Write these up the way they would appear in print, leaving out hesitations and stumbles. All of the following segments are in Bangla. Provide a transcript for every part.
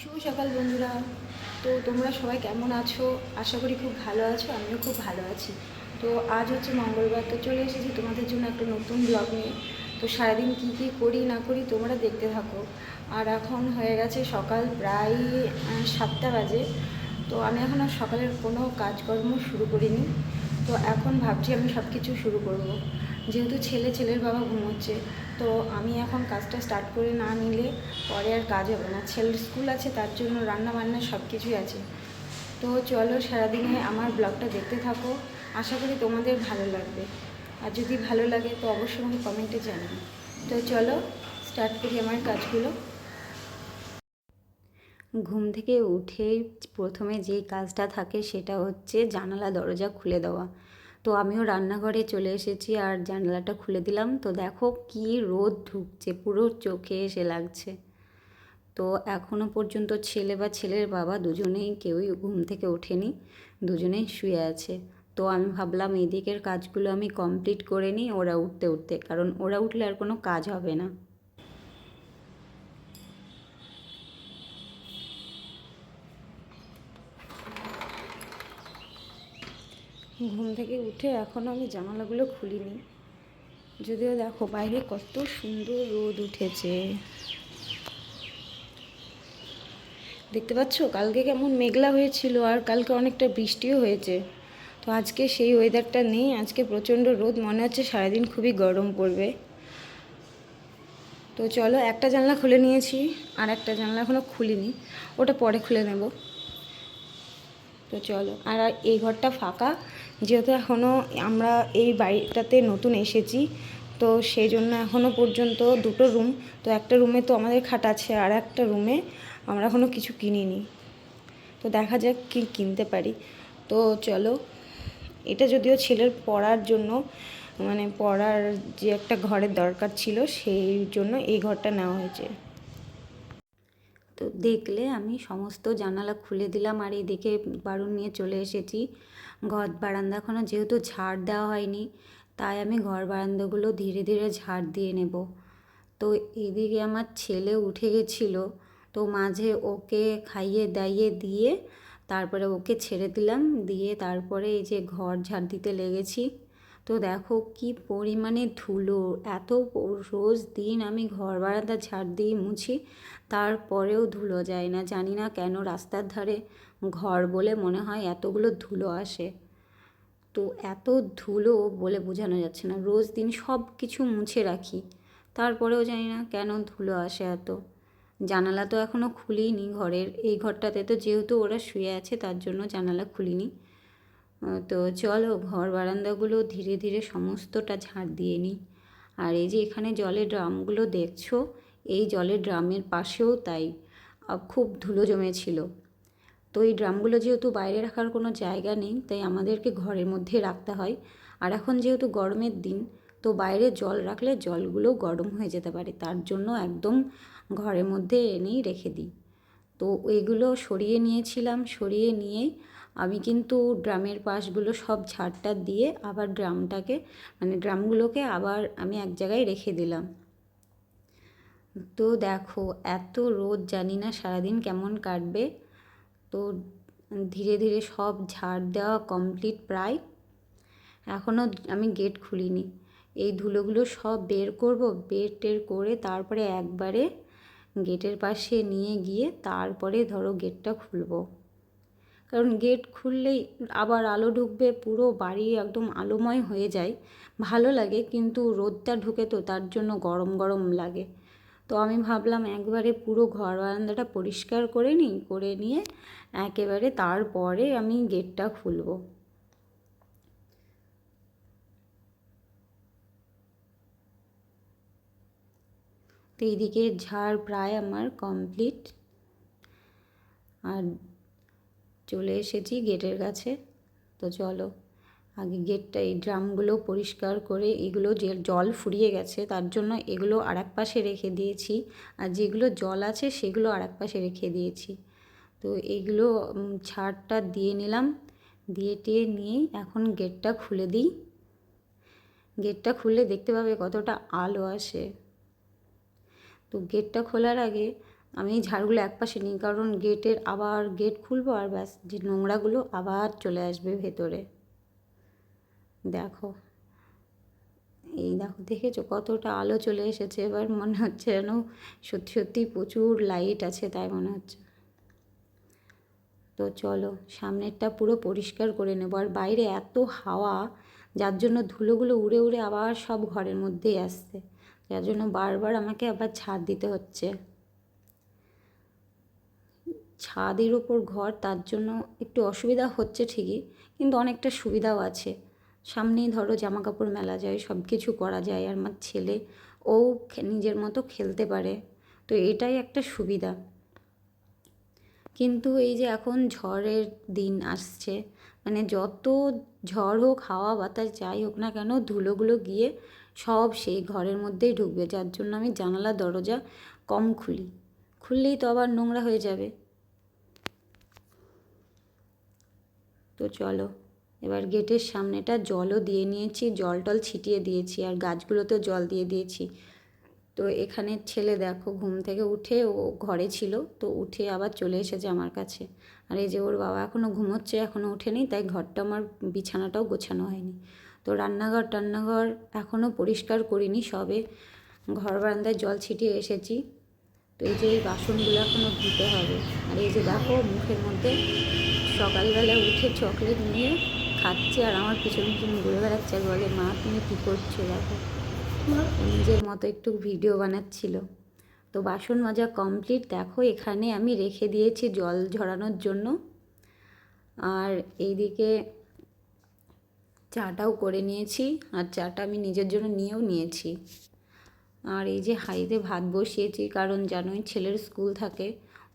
শুভ সকাল বন্ধুরা। তো তোমরা সবাই কেমন আছো? আশা করি খুব ভালো আছো, আমিও খুব ভালো আছি। তো আজ হচ্ছে মঙ্গলবার, তো চলে এসেছি তোমাদের জন্য একটা নতুন ব্লগ নিয়ে। তো সারাদিন কী কী করি না করি তোমরা দেখতে থাকো। আর এখন হয়ে গেছে সকাল প্রায় 7টা বাজে। তো আমি এখন আর সকালের কোনো কাজকর্ম শুরু করিনি। তো এখন ভাবছি আমি সব কিছু শুরু করব। যেহেতু ছেলের বাবা ঘুমোচ্ছে, তো আমি এখন কাজটা স্টার্ট করে না নিলে পরে আর কাজ হবে না। ছেলের স্কুল আছে, তার জন্য রান্না বান্না সব কিছুই আছে। তো চলো সারাদিনে আমার ব্লগটা দেখতে থাকো, আশা করি তোমাদের ভালো লাগবে। আর যদি ভালো লাগে তো অবশ্যই আমাকে কমেন্টে জানাবে। তো চলো স্টার্ট করি আমার কাজগুলো। ঘুম থেকে উঠেই প্রথমে যেই কাজটা থাকে সেটা হচ্ছে জানালা দরজা খুলে দেওয়া। তো আমিও রান্নাঘরে চলে এসেছি আর জানালাটা খুলে দিলাম। তো দেখো কি রোদ ঢুকছে, পুরো চোখে এসে লাগছে। তো এখনও পর্যন্ত ছেলে বা ছেলের বাবা দুজনেই কেউই ঘুম থেকে ওঠেনি, দুজনেই শুয়ে আছে। তো আমি ভাবলাম এই দিকের কাজগুলো আমি কমপ্লিট করে নিই ওরা উঠতে উঠতে, কারণ ওরা উঠলে আর কোনো কাজ হবে না। ঘুম থেকে উঠে এখনও আমি জানালাগুলো খুলিনি, যদিও দেখো বাইরে কত সুন্দর রোদ উঠেছে। দেখতে পাচ্ছ কালকে কেমন মেঘলা হয়েছিল, আর কালকে অনেকটা বৃষ্টিও হয়েছে। তো আজকে সেই ওয়েদারটা নেই, আজকে প্রচণ্ড রোদ, মনে হচ্ছে সারাদিন খুবই গরম পড়বে। তো চলো একটা জানলা খুলে নিয়েছি, আর একটা জানলা এখনও খুলিনি, ওটা পরে খুলে নেব। তো চলো, আর এই ঘরটা ফাঁকা, যেহেতু এখনও আমরা এই বাড়িটাতে নতুন এসেছি, তো সেই জন্য এখনও পর্যন্ত দুটো রুম। তো একটা রুমে তো আমাদের খাট আছে, আর একটা রুমে আমরা এখনও কিছু কিনিনি। তো দেখা যাক কি কিনতে পারি। তো চলো, এটা যদিও ছেলের পড়ার জন্য, মানে পড়ার যে একটা ঘরের দরকার ছিল সেই জন্য এই ঘরটা নেওয়া হয়েছে। তো দেখলে আমি সমস্ত জানালা খুলে দিলাম, আর এইদিকে বারুন নিয়ে চলে এসেছি। ঘর বারান্দা এখনও যেহেতু ঝাড় দেওয়া হয়নি, তাই আমি ঘর বারান্দাগুলো ধীরে ধীরে ঝাড় দিয়ে নেব। তো এইদিকে আমার ছেলে উঠে গেছিলো, তো মাঝে ওকে খাইয়ে দাইয়ে দিয়ে তারপরে ওকে ছেড়ে দিলাম, দিয়ে তারপরে এই যে ঘর ঝাড় দিতে লেগেছি। তো দেখো কি পরিমাণে ধুলো, এত রোজ দিন আমি ঘর বারান্দা ঝাড় দিয়ে মুছি, তারপরেও ধুলো যায় না। জানি না কেন রাস্তার ধারে ঘর বলে মনে হয় এতগুলো ধুলো আসে। তো এত ধুলো বলে বোঝানো যাচ্ছে না, রোজ দিন সব কিছু মুছে রাখি, তারপরেও জানি না কেন ধুলো আসে এত। জানালা তো এখনও খুলিনি ঘরের, এই ঘরটাতে তো যেহেতু ওরা শুয়ে আছে তার জন্য জানালা খুলিনি। তো চলো ঘর বারান্দাগুলো ধীরে ধীরে সমস্তটা ঝাড় দিয়ে নিই। আর এই যে এখানে জলের ড্রামগুলো দেখছো, এই জলের ড্রামের পাশেও তাই খুব ধুলো জমেছিল। তো এই ড্রামগুলো যেহেতু বাইরে রাখার কোনো জায়গা নেই, তাই আমাদেরকে ঘরের মধ্যে রাখতে হয়। আর এখন যেহেতু গরমের দিন, তো বাইরে জল রাখলে জলগুলো গরম হয়ে যেতে পারে, তার জন্য একদম ঘরের মধ্যে এনেই রেখে দিই। তো ওইগুলো সরিয়ে নিয়েছিলাম, সরিয়ে নিয়ে আমি কিন্তু ড্রামের পাশগুলো সব ঝাড়টা দিয়ে আবার ড্রামটাকে, মানে ড্রামগুলোকে আবার আমি এক জায়গায় রেখে দিলাম। তো দেখো এত রোদ, জানি না সারাদিন কেমন কাটবে। তো ধীরে ধীরে সব ঝাড় দেওয়া কমপ্লিট প্রায়। এখনও আমি গেট খুলিনি, এই ধুলোগুলো সব বের করব, বের টের করে তারপরে একবারে গেটের পাশে নিয়ে গিয়ে তারপরে ধরো গেটটা খুলবো। কারণ গেট খুললেই আবার আলো ঢুকবে, পুরো বাড়ি একদম আলোময় হয়ে যায়, ভালো লাগে, কিন্তু রোদটা ঢুকে তো তার জন্য গরম গরম লাগে। তো আমি ভাবলাম একবারে পুরো ঘর বারান্দাটা পরিষ্কার করে নিই, করে নিয়ে একেবারে তারপরে আমি গেটটা খুলব। তো এইদিকে ঝাড় প্রায় আমার কমপ্লিট, আর চলে এসেছি গেটের কাছে। তো চলো আগে গেটটা, এই ড্রামগুলো পরিষ্কার করে, এগুলো যে জল ফুরিয়ে গেছে তার জন্য এগুলো আর এক পাশে রেখে দিয়েছি, আর যেগুলো জল আছে সেগুলো আর এক পাশে রেখে দিয়েছি। তো এইগুলো ঝাড়টা দিয়ে নিলাম, দিয়ে টিয়ে নিয়ে এখন গেটটা খুলে দিই। গেটটা খুললে দেখতে পাবে কতটা আলো আসে। তো গেটটা খোলার আগে আমি ঝাড়গুলো একপাশে নিই, কারণ গেটের আবার গেট খুলবো আর ব্যাস যে নোংরাগুলো আবার চলে আসবে ভেতরে। দেখো, এই দেখো, দেখেছো কতটা আলো চলে এসেছে। এবার মনে হচ্ছে যেন সত্যি সত্যি প্রচুর লাইট আছে তাই মনে হচ্ছে। তো চলো সামনেরটা পুরো পরিষ্কার করে নেবো। আর বাইরে এত হাওয়া, যার জন্য ধুলোগুলো উড়ে উড়ে আবার সব ঘরের মধ্যেই আসছে, যার জন্য বারবার আমাকে আবার ঝাড় দিতে হচ্ছে। ছাদের ওপর ঘর, তার জন্য একটু অসুবিধা হচ্ছে ঠিকই, কিন্তু অনেকটা সুবিধাও আছে। সামনেই ধরো জামা কাপড় মেলা যায়, সব কিছু করা যায়, আর আমার ছেলে ও নিজের মতো খেলতে পারে, তো এটাই একটা সুবিধা। কিন্তু এই যে এখন ঝড়ের দিন আসছে, মানে যত ঝড় হোক, হাওয়া বাতাস যাই হোক না কেন, ধুলোগুলো গিয়ে সব সেই ঘরের মধ্যেই ঢুকবে, যার জন্য আমি জানালা দরজা কম খুলি, খুললেই তো আবার নোংরা হয়ে যাবে। তো চলো, এবার গেটের সামনেটা জলও দিয়ে নিয়েছি, জল টল ছিটিয়ে দিয়েছি, আর গাছগুলোতেও জল দিয়ে দিয়েছি। তো এখানে ছেলে দেখো ঘুম থেকে উঠে ও ঘরে ছিল, তো উঠে আবার চলে এসেছে আমার কাছে। আর এই যে ওর বাবা এখনও ঘুমোচ্ছে, এখনও ওঠেনি, তাই ঘরটা আমার বিছানাটাও গোছানো হয়নি। তো রান্নাঘর এখনও পরিষ্কার করিনি, সবে ঘর বারান্দায় জল ছিটিয়ে এসেছি। তো এই যে এই বাসনগুলো এখনও ধুতে হবে। আর এই যে দেখো মুখের মধ্যে সকালবেলা উঠে চকলেট নিয়ে খাচ্ছে, আর আমার পিছন পিছন ঘুরে বেড়াচ্ছে, আর বলে মা তুমি কী করছো, দেখো নিজের মতো একটু ভিডিও বানাচ্ছিল। তো বাসন মাজা কমপ্লিট, দেখো এখানে আমি রেখে দিয়েছি জল ঝরানোর জন্য। আর এইদিকে চাটাও করে নিয়েছি, আর চাটা আমি নিজের জন্য নিয়েও নিয়েছি। আর এই যে হাঁড়িতে ভাত বসিয়েছি, কারণ জানোই ছেলের স্কুল থাকে,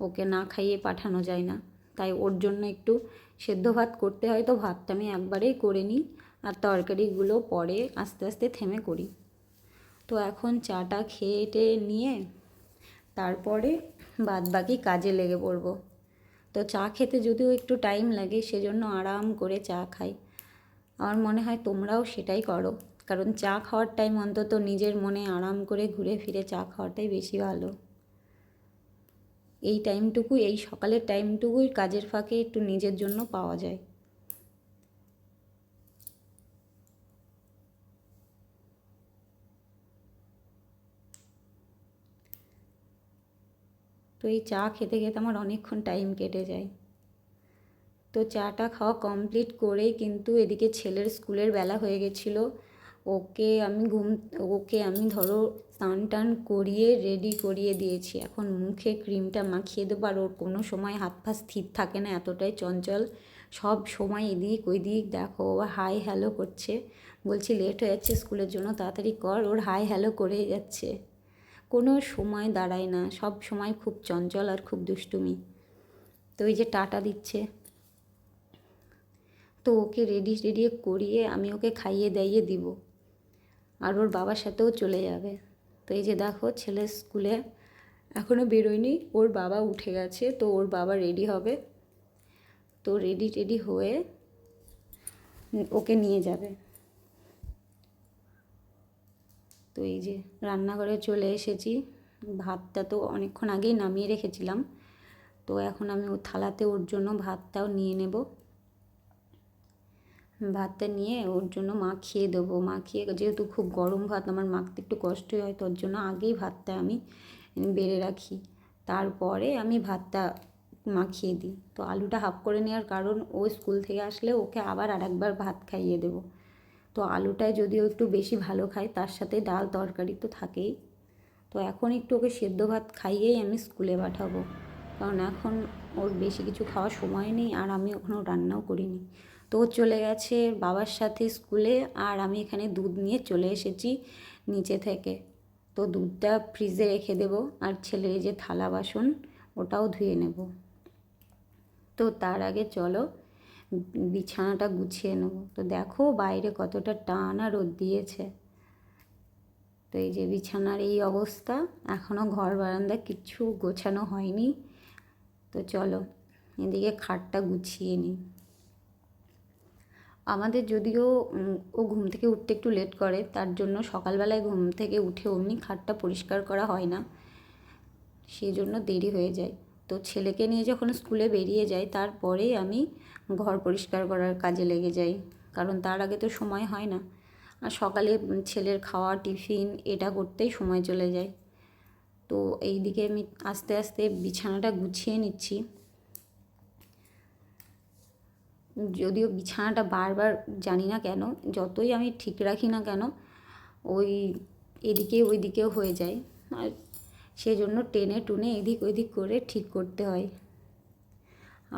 ওকে না খাইয়ে পাঠানো যায় না, তাই ওর জন্য একটু সেদ্ধ ভাত করতে হয়। তো ভাতটা আমি একবারেই করে নিই, আর তরকারিগুলো পরে আস্তে আস্তে থেমে করি। তো এখন চাটা খেয়ে নিয়ে তারপরে বাদ বাকি কাজে লেগে পড়বো। তো চা খেতে যদিও একটু টাইম লাগে, সেজন্য আরাম করে চা খাই। আমার মনে হয় তোমরাও সেটাই করো, কারণ চা খাওয়ার টাইম অন্তত নিজের মনে আরাম করে ঘুরে ফিরে চা খাওয়াটাই বেশি ভালো। এই টাইমটুকু, এই সকালের টাইমটুকুই কাজের ফাঁকে একটু নিজের জন্য পাওয়া যায়। তো এই চা খেতে খেতে আমার অনেকক্ষণ টাইম কেটে যায়। তো চাটা খাওয়া কমপ্লিট করেই কিন্তু এদিকে ছেলের স্কুলের বেলা হয়ে গেছিলো। ওকে আমি ধরো স্নান টান করিয়ে রেডি করিয়ে দিয়েছি। এখন মুখে ক্রিমটা মাখিয়ে দেবো, আর ওর কোনো সময় হাত পা স্থির থাকে না, এতটাই চঞ্চল। সব সময় এদিক ওইদিক দেখো, ও হাই হ্যালো করছে। বলছি লেট হয়ে যাচ্ছে স্কুলের জন্য, তাড়াতাড়ি কর, ওর হাই হ্যালো করেই যাচ্ছে, কোনো সময় দাঁড়ায় না, সব সময় খুব চঞ্চল আর খুব দুষ্টুমি। তো এই যে টাটা দিচ্ছে, তো ওকে রেডি করিয়ে আমি ওকে খাইয়ে দাইয়ে দিব, আর ওর বাবার সাথেও চলে যাবে। তো এই যে দেখো ছেলে স্কুলে এখনও বেরোয়নি, ওর বাবা উঠে গেছে, তো ওর বাবা রেডি হবে, তো রেডি হয়ে ওকে নিয়ে যাবে। তো এই যে রান্নাঘরে চলে এসেছি, ভাতটা তো অনেকক্ষণ আগেই নামিয়ে রেখেছিলাম, তো এখন আমি ও থালাতে ওর জন্য ভাতটাও নিয়ে নেব। ভাতটা নিয়ে ওর জন্য মাখিয়ে দেবো, মাখিয়ে যেহেতু খুব গরম ভাত আমার মাখতে একটু কষ্টই হয়, তোর জন্য আগেই ভাতটা আমি বেড়ে রাখি, তারপরে আমি ভাতটা মাখিয়ে দিই। তো আলুটা হাফ করে নেওয়ার কারণ ও স্কুল থেকে আসলে ওকে আবার আরেকবার ভাত খাইয়ে দেবো। তো আলুটায় যদিও একটু বেশি ভালো খায়, তার সাথে ডাল তরকারি তো থাকেই। তো এখন একটু ওকে সেদ্ধ ভাত খাইয়েই আমি স্কুলে পাঠাবো, কারণ এখন ওর বেশি কিছু খাওয়ার সময় নেই, আর আমি এখনও রান্নাও করিনি। তো ও চলে গেছে বাবার সাথে স্কুলে, আর আমি এখানে দুধ নিয়ে চলে এসেছি নিচে থেকে। তো দুধটা ফ্রিজে রেখে দেবো, আর ছেলের যে থালা বাসন ওটাও ধুয়ে নেব। তো তার আগে চলো বিছানাটা গুছিয়ে নেব। তো দেখো বাইরে কতটা টানা রোদ দিয়েছে। তো এই যে বিছানার এই অবস্থা, এখনও ঘর বারান্দা কিচ্ছু গোছানো হয়নি। তো চলো এদিকে খাটটা গুছিয়ে নিই। আমাদের যদিও ও ঘুম থেকে উঠতে একটু লেট করে, তার জন্য সকালবেলায় ঘুম থেকে উঠে অমনি খাটটা পরিষ্কার করা হয় না, সেই জন্য দেরি হয়ে যায়। তো ছেলেকে নিয়ে যখন স্কুলে বেরিয়ে যাই তারপরেই আমি ঘর পরিষ্কার করার কাজে লেগে যাই, কারণ তার আগে তো সময় হয় না। আর সকালে ছেলের খাওয়া টিফিন এটা করতেই সময় চলে যায়। তো এই দিকে আমি আস্তে আস্তে বিছানাটা গুছিয়ে নিচ্ছি। যদিও বিছানাটা বারবার জানি না কেন যতই আমি ঠিক রাখি না কেন ওই এদিকে ওই দিকেও হয়ে যায়, আর সেই জন্য টেনে টুনে এদিক ওইদিক করে ঠিক করতে হয়।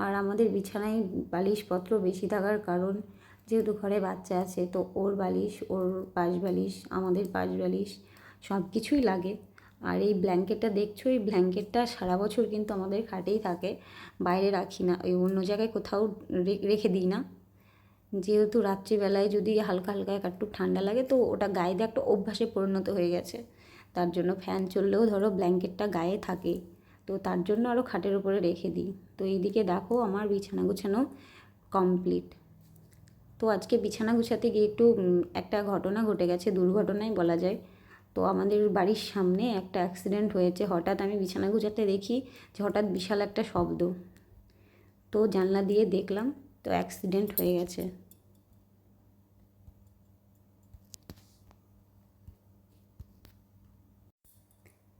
আর আমাদের বিছানায় বালিশপত্র বেশি থাকার কারণ যেহেতু ঘরে বাচ্চা আছে, তো ওর বালিশ, ওর পাশ বালিশ, আমাদের পাশ বালিশ সব কিছুই লাগে। আর এই ব্ল্যাঙ্কেটটা দেখছো, এই ব্ল্যাঙ্কেটটা সারা বছর কিন্তু আমাদের খাটেই থাকে, বাইরে রাখি না, ওই অন্য জায়গায় কোথাও রেখে দিই না। যেহেতু রাত্রিবেলায় যদি হালকা হালকা একটু ঠান্ডা লাগে তো ওটা গায়ে দিয়ে একটা অভ্যাসে পরিণত হয়ে গেছে, তার জন্য ফ্যান চললেও ধরো ব্ল্যাঙ্কেটটা গায়ে থাকে, তো তার জন্য আরও খাটের উপরে রেখে দিই। তো এইদিকে দেখো আমার বিছানা গুছানো কমপ্লিট। তো আজকে বিছানা গুছাতে গিয়ে একটু একটা ঘটনা ঘটে গেছে, দুর্ঘটনাই বলা যায়। তো আমাদের বাড়ির সামনে একটা অ্যাক্সিডেন্ট হয়েছে। হঠাৎ আমি বিছানা গুছাতে দেখি যে হঠাৎ বিশাল একটা শব্দ, তো জানলা দিয়ে দেখলাম তো অ্যাক্সিডেন্ট হয়ে গেছে।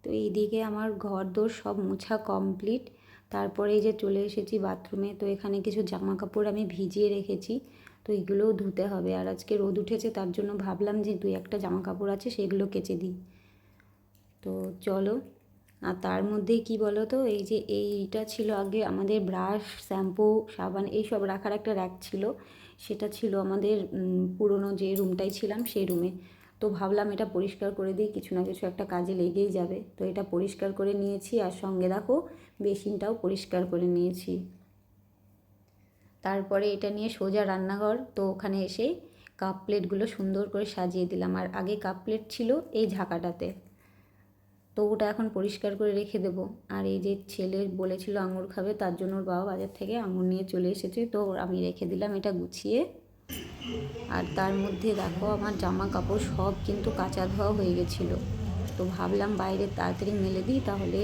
তো এইদিকে আমার ঘর দোর সব মোছা কমপ্লিট। তারপরে এই যে চলে এসেছি বাথরুমে। তো এখানে কিছু জামা কাপড় আমি ভিজিয়ে রেখেছি, তো এগুলোও ধুতে হবে। আর আজকে রোদ উঠেছে তার জন্য ভাবলাম যে 2-1টা জামা কাপড় আছে সেগুলো কেচে দিই। তো চলো। আর তার মধ্যেই কী বলো তো, এই যে এইটা ছিল আগে আমাদের ব্রাশ, শ্যাম্পু, সাবান এইসব রাখার একটা র্যাক ছিল, সেটা ছিল আমাদের পুরনো যে রুমটাই ছিলাম সেই রুমে। তো ভাবলাম এটা পরিষ্কার করে দিই, কিছু না কিছু একটা কাজে লেগেই যাবে। তো এটা পরিষ্কার করে নিয়েছি, আর সঙ্গে দেখো বেসিনটাও পরিষ্কার করে নিয়েছি। তারপরে এটা নিয়ে সোজা রান্নাঘর। তো ওখানে এসে কাপ প্লেটগুলো সুন্দর করে সাজিয়ে দিলাম। আর আগে কাপ প্লেট ছিল এই ঝাঁকাটাতে, তো ওটা এখন পরিষ্কার করে রেখে দেবো। আর এই যে ছেলে বলেছিল আঙুর খাবে, তার জন্য ওর বাবা বাজার থেকে আঙুর নিয়ে চলে এসেছে, তো আমি রেখে দিলাম এটা গুছিয়ে। আর তার মধ্যে দেখো আমার জামা কাপড় সব কিন্তু কাচা ধোয়া হয়ে গেছিলো, তো ভাবলাম বাইরে তাড়াতাড়ি মেলে দিই, তাহলে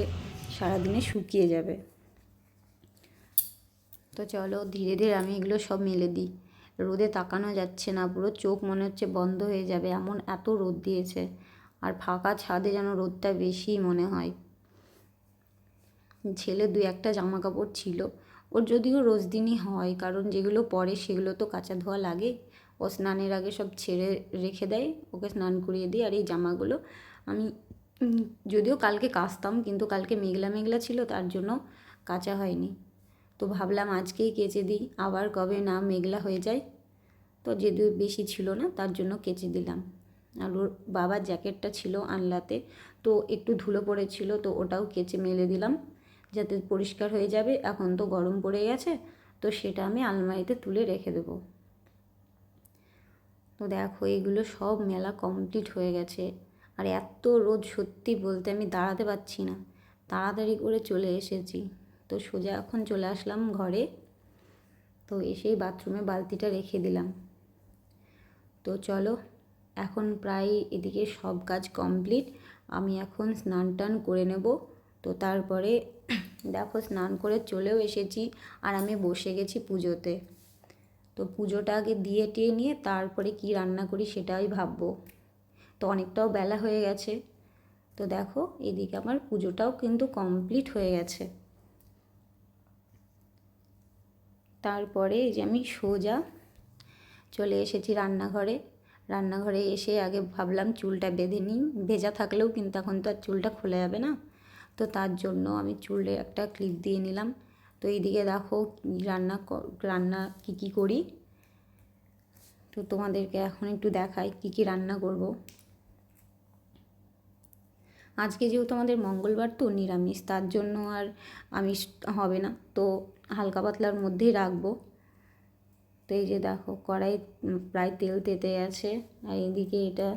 সারাদিনে শুকিয়ে যাবে। তো চলো ধীরে ধীরে আমি এগুলো সব মেলে দিই। রোদে তাকানো যাচ্ছে না, পুরো চোখ মনে হচ্ছে বন্ধ হয়ে যাবে, এমন এত রোদ দিয়েছে। আর ফাঁকা ছাদে যেন রোদটা বেশি মনে হয়। ছেলে 2-1টা জামা কাপড় ছিল, ওর যদিও রোজ দিনই হয়, কারণ যেগুলো পরে সেগুলো তো কাচা ধোয়া লাগে। ও স্নানের আগে সব ছেড়ে রেখে দেয়, ওকে স্নান করিয়ে দিই। আর এই জামাগুলো আমি যদিও কালকে কাচতাম, কিন্তু কালকে মেঘলা মেঘলা ছিল তার জন্য কাচা হয়নি। তো ভাবলাম আজকেই কেচে দিই, আবার কবে না মেঘলা হয়ে যায়। তো যেহেতু বেশি ছিল না তার জন্য কেচে দিলাম। আর ওর বাবার জ্যাকেটটা ছিল আনলাতে, তো একটু ধুলো পড়েছিল, তো ওটাও কেচে মেলে দিলাম যাতে পরিষ্কার হয়ে যাবে। এখন তো গরম পড়ে গেছে, তো সেটা আমি আলমারিতে তুলে রেখে দেবো। তো দেখো এগুলো সব মেলা কমপ্লিট হয়ে গেছে। আর এত রোদ, সত্যি বলতে আমি দাঁড়াতে পারছি না, তাড়াতাড়ি করে চলে এসেছি। তো সোজা এখন চলে আসলাম ঘরে। তো এসেই বাথরুমে বালতিটা রেখে দিলাম। তো চলো, এখন প্রায় এদিকে সব কাজ কমপ্লিট। আমি এখন স্নান টান করে নেব। তো তারপরে দেখো স্নান করে চলেও এসেছি, আর আমি বসে গেছি পুজোতে। তো পুজোটা আগে দিয়ে টিয়ে নিয়ে তারপরে কি রান্না করি সেটাই ভাববো। তো অনেকটাও বেলা হয়ে গেছে। তো দেখো এদিকে আমার পুজোটাও কিন্তু কমপ্লিট হয়ে গেছে। তারপরে এই যে আমি সোজা চলে এসেছি রান্নাঘরে। রান্নাঘরে এসে আগে ভাবলাম চুলটা বেঁধে নিই, ভেজা থাকলেও কিন্তু এখন তো আর চুলটা খোলা যাবে না, তো তার জন্য আমি চুলে একটা ক্লিপ দিয়ে নিলাম। তো এইদিকে দেখো রান্না কী করি, তো তোমাদেরকে এখন একটু দেখাই কী রান্না করব। আজকে যেহেতু আমাদের মঙ্গলবার তো নিরামিষ, তার জন্য আর আমিষ হবে না, তো হালকা পাতলার মধ্যেই রাখবো। তো এই যে দেখো কড়াই প্রায় তেল তেতে আছে, আর এদিকে এটা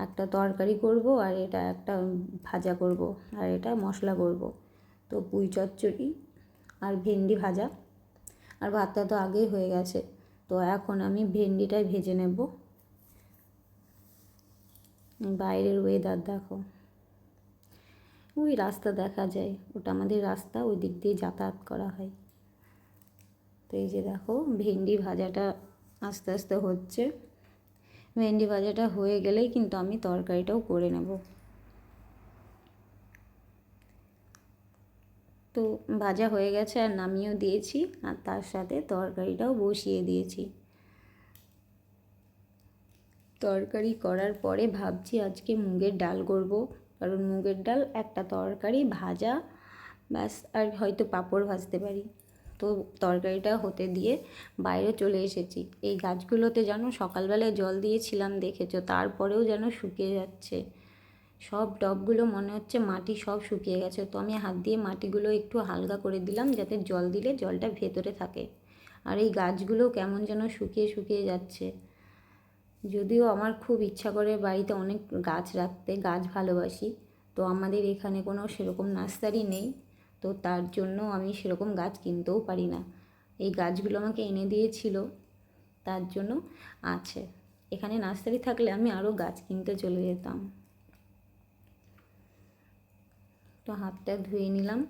একটা তরকারি করব, আর এটা একটা ভাজা করব, আর এটা মশলা করব। তো পুঁই চচ্চড়ি আর ভেন্ডি ভাজা, আর ভাতটা তো আগেই হয়ে গেছে। তো এখন আমি ভেন্ডিটাই ভেজে নেব। বাইরের ওয়েদার দেখো, ওই রাস্তা দেখা যায়, ওটা আমাদের রাস্তা, ওই দিক দিয়ে যাতায়াত করা হয়। তো এই যে দেখো ভেন্ডি ভাজাটা আস্তে আস্তে হচ্ছে। ভেন্ডি ভাজাটা হয়ে গেলেই কিন্তু আমি তরকারিটাও করে নেব। তো ভাজা হয়ে গেছে আর নামিয়েও দিয়েছি, আর তার সাথে তরকারিটাও বসিয়ে দিয়েছি। তরকারি করার পরে ভাবছি আজকে মুগের ডাল করব, কারণ মুগের ডাল একটা তরকারি ভাজা ব্যাস, আর হয়তো পাঁপড় ভাজতে পারি। তো তরকারিটা হতে দিয়ে বাইরে চলে এসেছি। এই গাছগুলোতে যেন সকালবেলায় জল দিয়েছিলাম দেখেছো, তারপরেও যেন শুকিয়ে যাচ্ছে সব টবগুলো, মনে হচ্ছে মাটি সব শুকিয়ে গেছে। তো আমি হাত দিয়ে মাটিগুলো একটু হালকা করে দিলাম, যাতে জল দিলে জলটা ভেতরে থাকে। আর এই গাছগুলো কেমন যেন শুকিয়ে শুকিয়ে যাচ্ছে। যদিও আমার খুব ইচ্ছা করে বাড়িতে অনেক গাছ রাখতে, গাছ ভালোবাসি, তো আমাদের এখানে কোনো সেরকম নার্সারি নেই, তো তার জন্য আমি সেরকম গাছ কিনতেও পারি না। এই গাছগুলো আমাকে এনে দিয়েছিল, তার জন্য আছে। এখানে নার্সারি থাকলে আমি আরও গাছ কিনতে চলে যেতাম। তো হাতটা ধুয়ে নিলাম,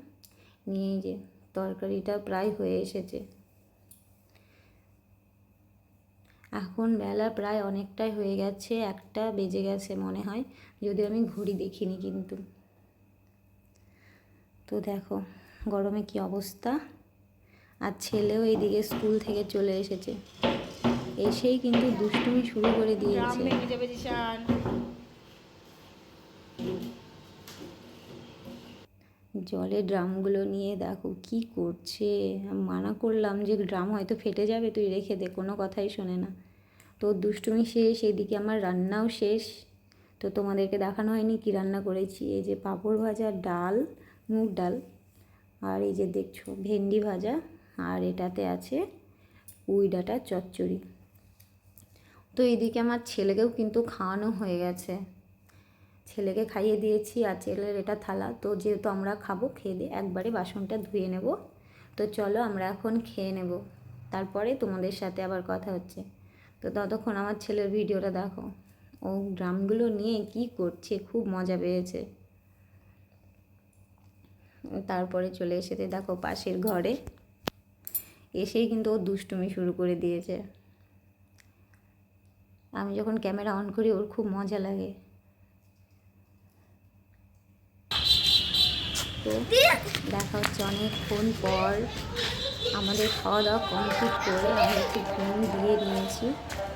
নিয়ে যে তরকারিটা প্রায় হয়ে এসেছে। এখন বেলা প্রায় অনেকটাই হয়ে গেছে, 1টা বেজে গেছে মনে হয়, যদি আমি ঘড়ি দেখিনি কিন্তু। তো দেখো গরমে কি অবস্থা। আর ছেলেও এইদিকে স্কুল থেকে চলে এসেছে, এসেই কিন্তু দুষ্টুমি শুরু করে দিয়েছে। জলের ড্রামগুলো নিয়ে দেখো কি করছে। মানা করলাম যে ড্রাম হয়তো ফেটে যাবে, তুই রেখে দে, কোনো কথাই শোনে না। তো দুষ্টুমি শেষ, এদিকে আমার রান্নাও শেষ। তো তোমাদেরকে দেখানো হয়নি কি রান্না করেছি। এই যে পাঁপড় ভাজা, ডাল, মুগ ডাল, আর এই যে দেখছো ভেন্ডি ভাজা, আর এটাতে আছে পুঁই ডাঁটার চচ্চড়ি। তো এইদিকে আমার ছেলেকেও কিন্তু খাওয়ানো হয়ে গেছে, ছেলেকে খাইয়ে দিয়েছি। আর ছেলের এটা থালা, তো যেহেতু আমরা খাবো, খেয়ে দিয়ে একবারে বাসনটা ধুয়ে নেব। তো চলো আমরা এখন খেয়ে নেব, তারপরে তোমাদের সাথে আবার কথা হচ্ছে। তো ততক্ষণ আমার ছেলের ভিডিওটা দেখো, ও ড্রামগুলো নিয়ে কি করছে, খুব মজা পেয়েছে। তারপরে চলে এসেছে দেখো পাশের ঘরে, এসেই কিন্তু ও দুষ্টুমি শুরু করে দিয়েছে। আমি যখন ক্যামেরা অন করি ওর খুব মজা লাগে। তো দেখা হচ্ছে অনেকক্ষণ পর। আমাদের খাওয়া দাওয়া কমপ্লিট করে আমরা একটু ঘুম দিয়ে নিয়েছি।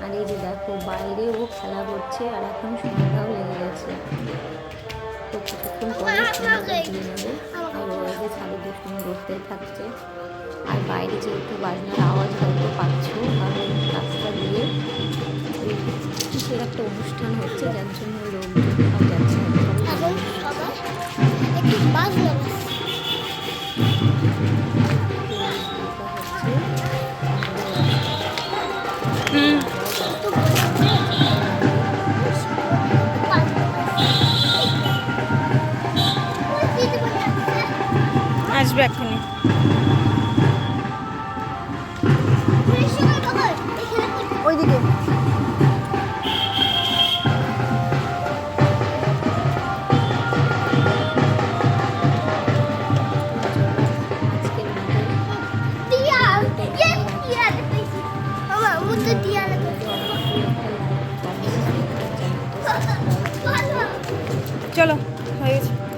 আর এই যে দেখো বাইরে ও খেলা করছে, আর এখন সন্ধ্যাও লেগে গেছে। তো কিছুক্ষণ পরে সন্ধ্যাটা দিয়ে নেবো। আর ও যে ছাদে দুষ্টুমি করতেই থাকছে। আর বাইরে যেহেতু বাজনার আওয়াজ হয়তো পাচ্ছ, কারণ রাস্তা দিয়ে কিসের একটা অনুষ্ঠান হচ্ছে, যার জন্য লোকজন সব যাচ্ছে। আসবে এক্ষুনি। ওইদিকে চলো হয়ে গেছে।